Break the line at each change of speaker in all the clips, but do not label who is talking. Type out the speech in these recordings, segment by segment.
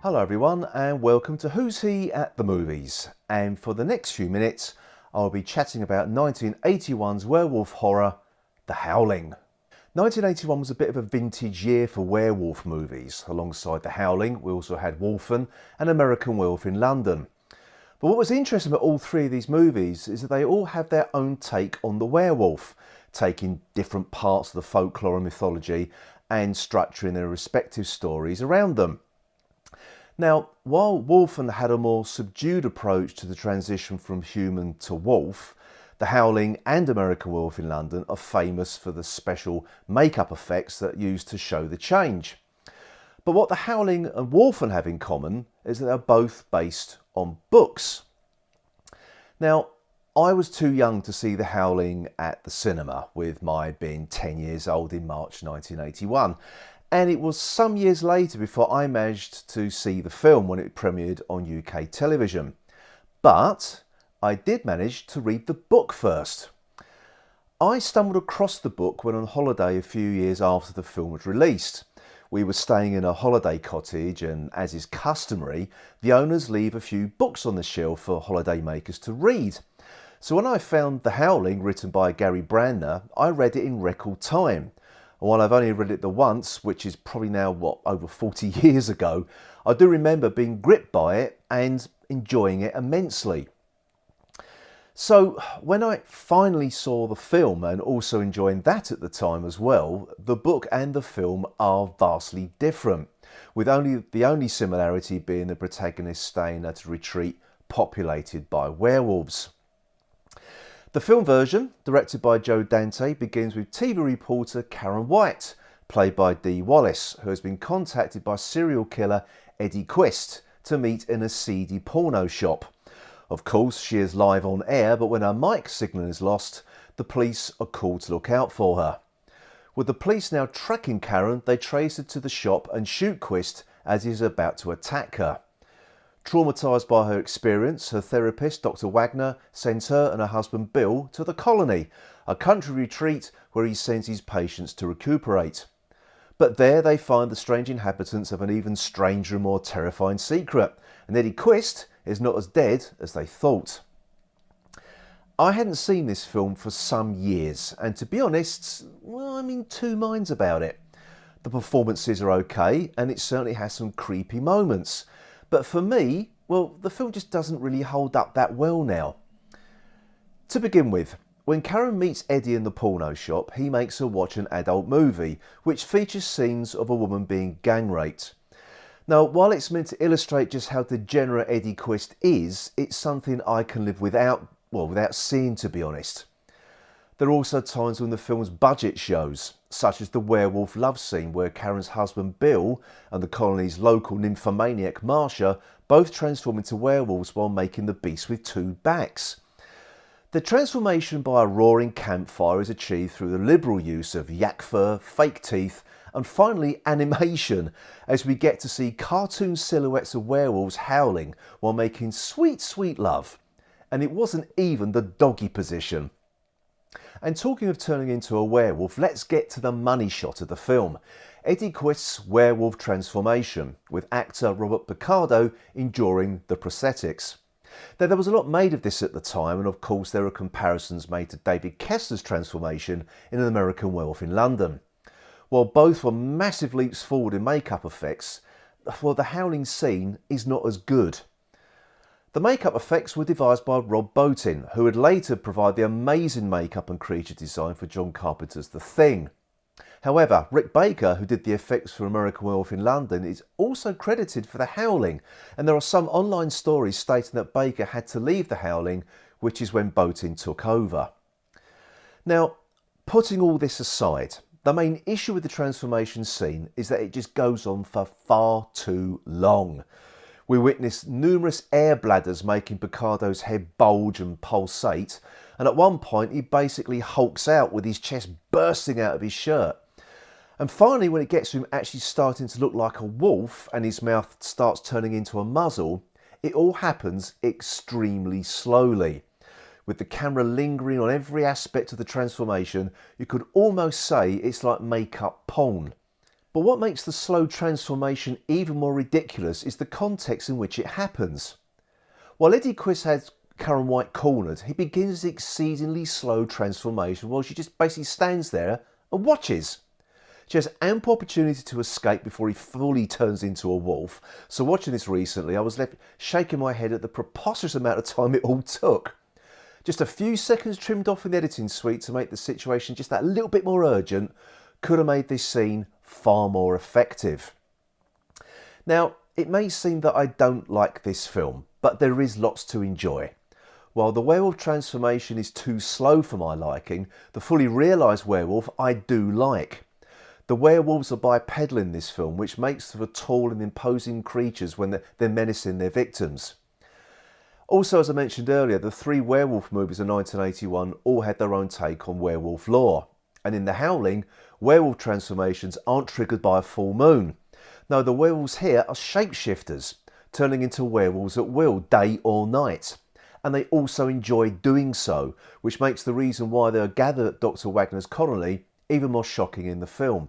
Hello everyone and welcome to Who's He at the Movies, and for the next few minutes I'll be chatting about 1981's werewolf horror, The Howling. 1981 was a bit of a vintage year for werewolf movies. Alongside The Howling we also had Wolfen and American Werewolf in London. But what was interesting about all three of these movies is that they all have their own take on the werewolf, taking different parts of the folklore and mythology and structuring their respective stories around them. Now, while Wolfen had a more subdued approach to the transition from human to wolf, The Howling and American Werewolf in London are famous for the special makeup effects that are used to show the change. But what The Howling and Wolfen have in common is that they're both based on books. Now, I was too young to see The Howling at the cinema, with my being 10 years old in March 1981. And it was some years later before I managed to see the film when it premiered on UK television. But I did manage to read the book first. I stumbled across the book when on holiday a few years after the film was released. We were staying in a holiday cottage, and as is customary, the owners leave a few books on the shelf for holidaymakers to read. So when I found The Howling, written by Gary Brandner, I read it in record time. And while I've only read it the once, which is probably now, over 40 years ago, I do remember being gripped by it and enjoying it immensely. So when I finally saw the film, and also enjoying that at the time as well, the book and the film are vastly different, with the only similarity being the protagonist staying at a retreat populated by werewolves. The film version, directed by Joe Dante, begins with TV reporter Karen White, played by Dee Wallace, who has been contacted by serial killer Eddie Quist to meet in a seedy porno shop. Of course, she is live on air, but when her mic signal is lost, the police are called to look out for her. With the police now tracking Karen, they trace her to the shop and shoot Quist as he is about to attack her. Traumatised by her experience, her therapist, Dr. Wagner, sends her and her husband Bill to the Colony, a country retreat where he sends his patients to recuperate. But there they find the strange inhabitants of an even stranger and more terrifying secret, and Eddie Quist is not as dead as they thought. I hadn't seen this film for some years, and to be honest, I'm in two minds about it. The performances are okay, and it certainly has some creepy moments. But for me, the film just doesn't really hold up that well now. To begin with, when Karen meets Eddie in the porno shop, he makes her watch an adult movie, which features scenes of a woman being gang raped. Now, while it's meant to illustrate just how degenerate Eddie Quist is, it's something I can live without seeing, to be honest. There are also times when the film's budget shows, such as the werewolf love scene where Karen's husband Bill and the colony's local nymphomaniac Marsha both transform into werewolves while making the beast with two backs. The transformation by a roaring campfire is achieved through the liberal use of yak fur, fake teeth and finally animation, as we get to see cartoon silhouettes of werewolves howling while making sweet, sweet love. And it wasn't even the doggy position. And talking of turning into a werewolf, let's get to the money shot of the film. Eddie Quist's werewolf transformation, with actor Robert Picardo enduring the prosthetics. Now, there was a lot made of this at the time, and of course there are comparisons made to David Kessler's transformation in An American Werewolf in London. While both were massive leaps forward in makeup effects, the Howling scene is not as good. The makeup effects were devised by Rob Bottin, who would later provide the amazing makeup and creature design for John Carpenter's The Thing. However, Rick Baker, who did the effects for American Werewolf in London, is also credited for The Howling, and there are some online stories stating that Baker had to leave The Howling, which is when Bottin took over. Now, putting all this aside, the main issue with the transformation scene is that it just goes on for far too long. We witness numerous air bladders making Picardo's head bulge and pulsate, and at one point he basically hulks out with his chest bursting out of his shirt. And finally, when it gets to him actually starting to look like a wolf and his mouth starts turning into a muzzle, it all happens extremely slowly. With the camera lingering on every aspect of the transformation, you could almost say it's like make-up porn. But what makes the slow transformation even more ridiculous is the context in which it happens. While Eddie Quist has Karen White cornered, he begins the exceedingly slow transformation while she just basically stands there and watches. She has ample opportunity to escape before he fully turns into a wolf, so watching this recently I was left shaking my head at the preposterous amount of time it all took. Just a few seconds trimmed off in the editing suite to make the situation just that little bit more urgent could have made this scene far more effective. Now, it may seem that I don't like this film, but there is lots to enjoy. While the werewolf transformation is too slow for my liking, the fully realised werewolf I do like. The werewolves are bipedal in this film, which makes them tall and imposing creatures when they're menacing their victims. Also, as I mentioned earlier, the three werewolf movies of 1981 all had their own take on werewolf lore. And in The Howling, werewolf transformations aren't triggered by a full moon. No, the werewolves here are shapeshifters, turning into werewolves at will, day or night. And they also enjoy doing so, which makes the reason why they are gathered at Dr. Wagner's colony even more shocking in the film.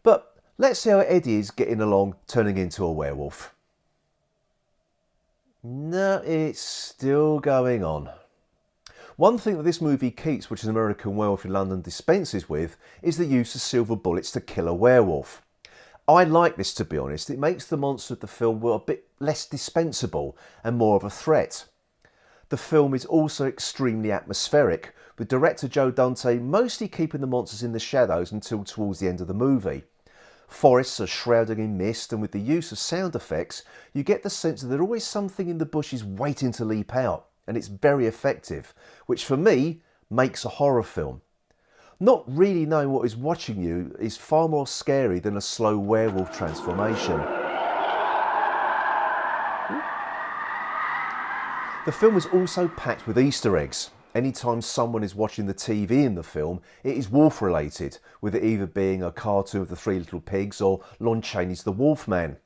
But let's see how Eddie is getting along turning into a werewolf. No, it's still going on. One thing that this movie keeps, which an American Werewolf in London dispenses with, is the use of silver bullets to kill a werewolf. I like this, to be honest. It makes the monster of the film a bit less dispensable and more of a threat. The film is also extremely atmospheric, with director Joe Dante mostly keeping the monsters in the shadows until towards the end of the movie. Forests are shrouded in mist, and with the use of sound effects, you get the sense that there's always something in the bushes waiting to leap out, and it's very effective, which for me makes a horror film. Not really knowing what is watching you is far more scary than a slow werewolf transformation. The film is also packed with Easter eggs. Anytime someone is watching the TV in the film, it is wolf related, with it either being a cartoon of the Three Little Pigs or Lon Chaney's The Wolfman.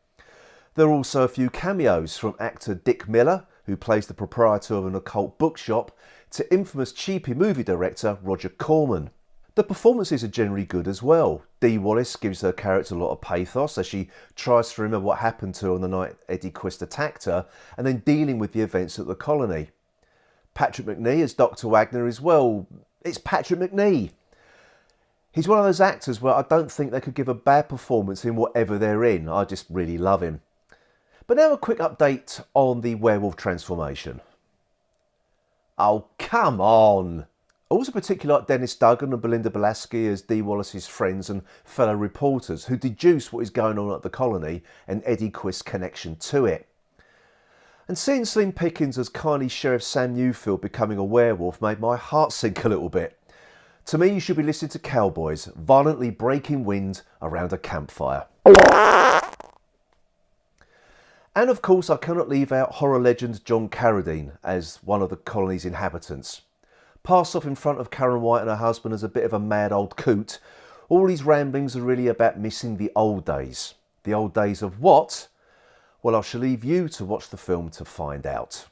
There are also a few cameos from actor Dick Miller, who plays the proprietor of an occult bookshop, to infamous cheapy movie director Roger Corman. The performances are generally good as well. Dee Wallace gives her character a lot of pathos as she tries to remember what happened to her on the night Eddie Quist attacked her, and then dealing with the events at the colony. Patrick Macnee as Dr. Wagner is, well, it's Patrick Macnee. He's one of those actors where I don't think they could give a bad performance in whatever they're in. I just really love him. But now a quick update on the werewolf transformation. Oh, come on! I also particularly like Dennis Duggan and Belinda Belaski as Dee Wallace's friends and fellow reporters who deduce what is going on at the colony and Eddie Quist's connection to it. And seeing Slim Pickens as kindly Sheriff Sam Newfield becoming a werewolf made my heart sink a little bit. To me, you should be listening to cowboys violently breaking wind around a campfire. And of course, I cannot leave out horror legend John Carradine as one of the colony's inhabitants. Passed off in front of Karen White and her husband as a bit of a mad old coot, all his ramblings are really about missing the old days. The old days of what? Well, I shall leave you to watch the film to find out.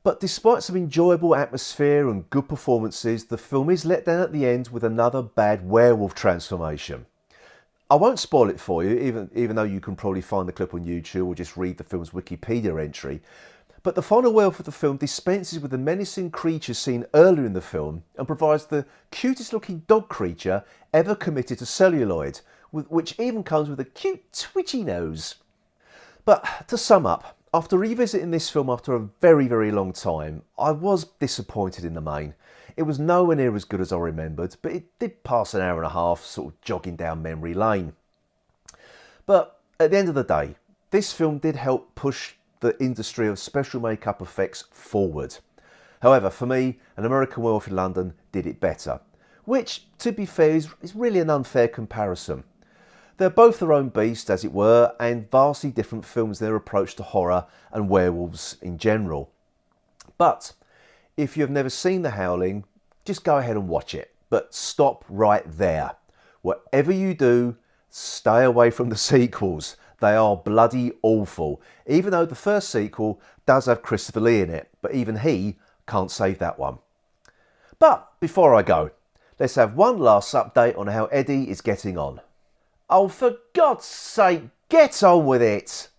But despite some enjoyable atmosphere and good performances, the film is let down at the end with another bad werewolf transformation. I won't spoil it for you, even though you can probably find the clip on YouTube or just read the film's Wikipedia entry. But the final werewolf of the film dispenses with the menacing creature seen earlier in the film and provides the cutest looking dog creature ever committed to celluloid, which even comes with a cute twitchy nose. But to sum up, after revisiting this film after a very, very long time, I was disappointed in the main. It was nowhere near as good as I remembered, but it did pass an hour and a half sort of jogging down memory lane. But at the end of the day, this film did help push the industry of special makeup effects forward. However, for me, An American Werewolf in London did it better, which, to be fair, is really an unfair comparison. They're both their own beast, as it were, and vastly different films in their approach to horror and werewolves in general. But if you've never seen The Howling, just go ahead and watch it. But stop right there. Whatever you do, stay away from the sequels. They are bloody awful. Even though the first sequel does have Christopher Lee in it, but even he can't save that one. But before I go, let's have one last update on how Eddie is getting on. Oh, for God's sake, get on with it!